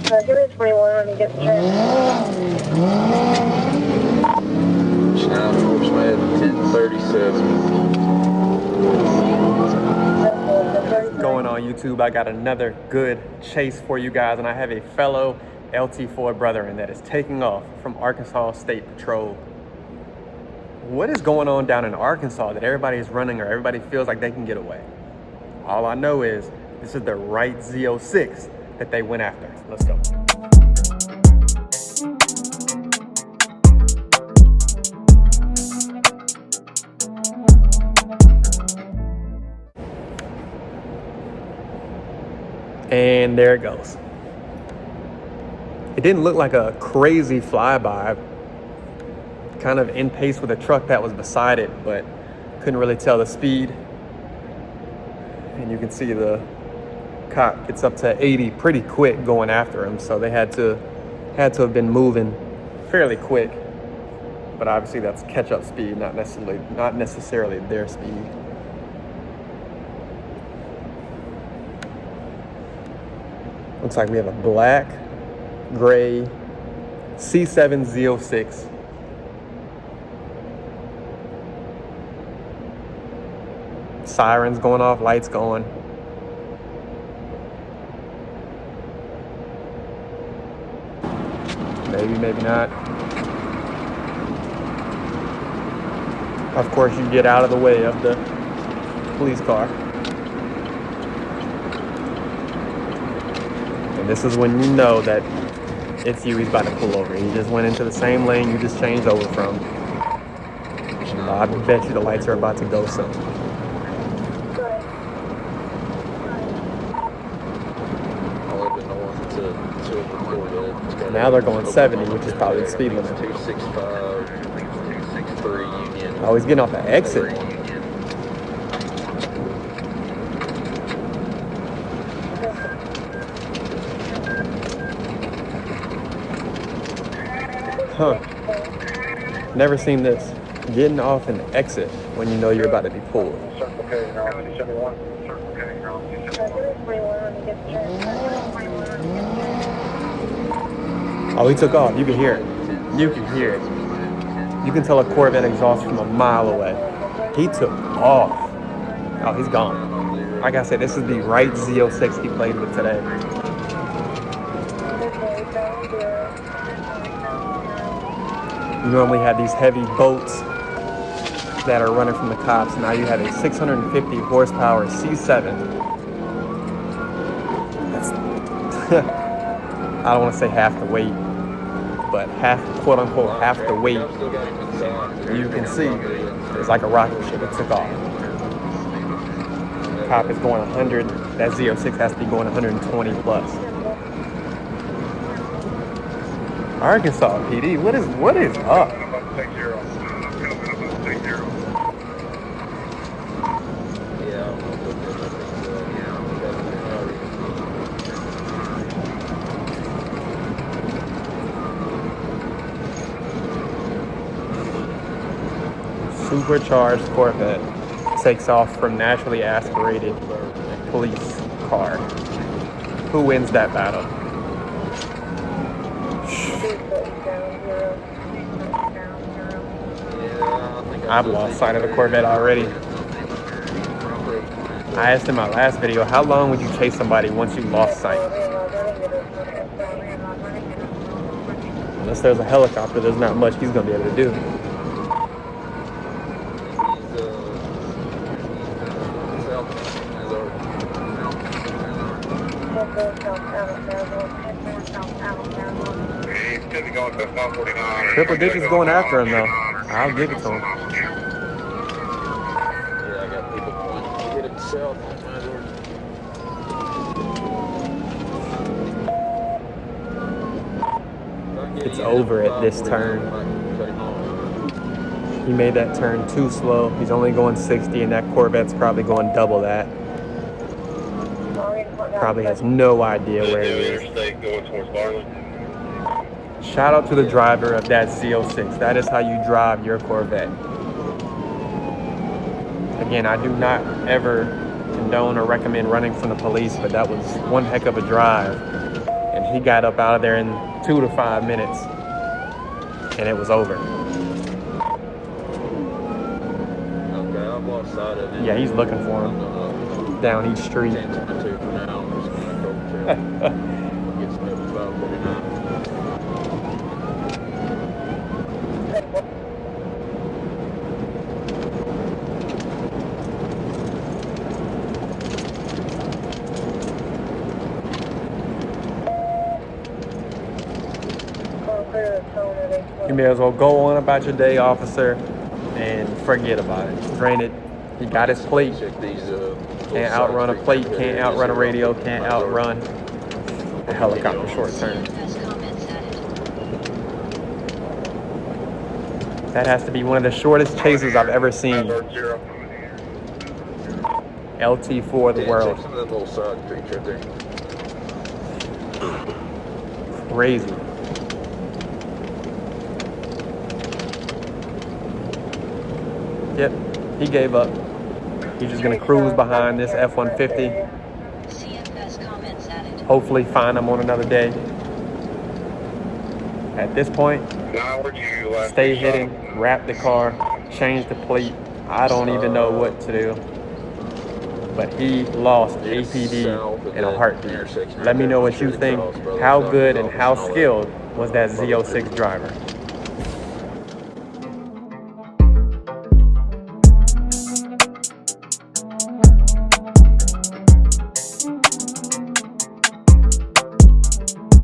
Give me 21 when you get the turn. Now, Force Med 1037. Going on YouTube, I got another good chase for you guys, and I have a fellow LT4 brethren that is taking off from Arkansas State Patrol. What is going on down in Arkansas that everybody is running or everybody feels like they can get away? All I know is this is the right Z06 that they went after. Let's go. And there it goes. It didn't look like a crazy flyby, kind of in pace with a truck that was beside it, but couldn't really tell the speed. And you can see the cop gets up to 80 pretty quick going after him, so they had to have been moving fairly quick. But obviously that's catch-up speed, not necessarily their speed. Looks like we have a black, gray C7 Z06. Sirens going off, lights going. Maybe, maybe not. Of course, you get out of the way of the police car. And this is when you know that it's you he's about to pull over. He just went into the same lane you just changed over from. And I bet you the lights are about to go soon. Now they're going 70, which is probably the speed limit. 265, 263 Union. Oh, he's getting off the exit. Huh. Never seen this. Getting off an exit when you know you're about to be pulled. Oh, he took off. You can hear it. You can hear it. You can tell a Corvette exhaust from a mile away. He took off. Oh, he's gone. Like I said, this is the right Z06 he played with today. You normally have these heavy boats that are running from the cops. Now you have a 650 horsepower C7. That's I don't want to say half the weight, but half, quote unquote, half the weight. You can see it's like a rocket ship. It took off. The cop is going 100. That Z06 has to be going 120 plus. Arkansas PD, what is up? Supercharged Corvette takes off from naturally aspirated police car. Who wins that battle? I've lost sight of the Corvette already. I asked in my last video, how long would you chase somebody once you lost sight? Unless there's a helicopter, there's not much he's gonna be able to do. Triple digits going after him though. I'll give it to him. Yeah, I got people pointing to hit himself. It's over at this turn. He made that turn too slow. He's only going 60 and that Corvette's probably going double that. Probably has no idea where he is. Shout out to the driver of that Z06. That is how you drive your Corvette. Again, I do not ever condone or recommend running from the police, but that was one heck of a drive. And he got up out of there in 2 to 5 minutes, and it was over. Okay, I've lost sight of it. Yeah, he's looking for him down each street. 10:22 for now. I'm just gonna go to get some up to 5:49. You may as well go on about your day, officer, and forget about it. Granted, he got his plate. Check these, Can't outrun a plate, can't outrun a radio, can't outrun a helicopter short turn. That has to be one of the shortest chases I've ever seen. LT4 the world. Check some of them little side streets right there. Crazy. Yep, he gave up. He's just gonna cruise behind this F-150. Hopefully find him on another day. At this point, stay hidden, wrap the car, change the plate. I don't even know what to do. But he lost APD in a heartbeat. Let me know what you think. How good and how skilled was that Z06 driver?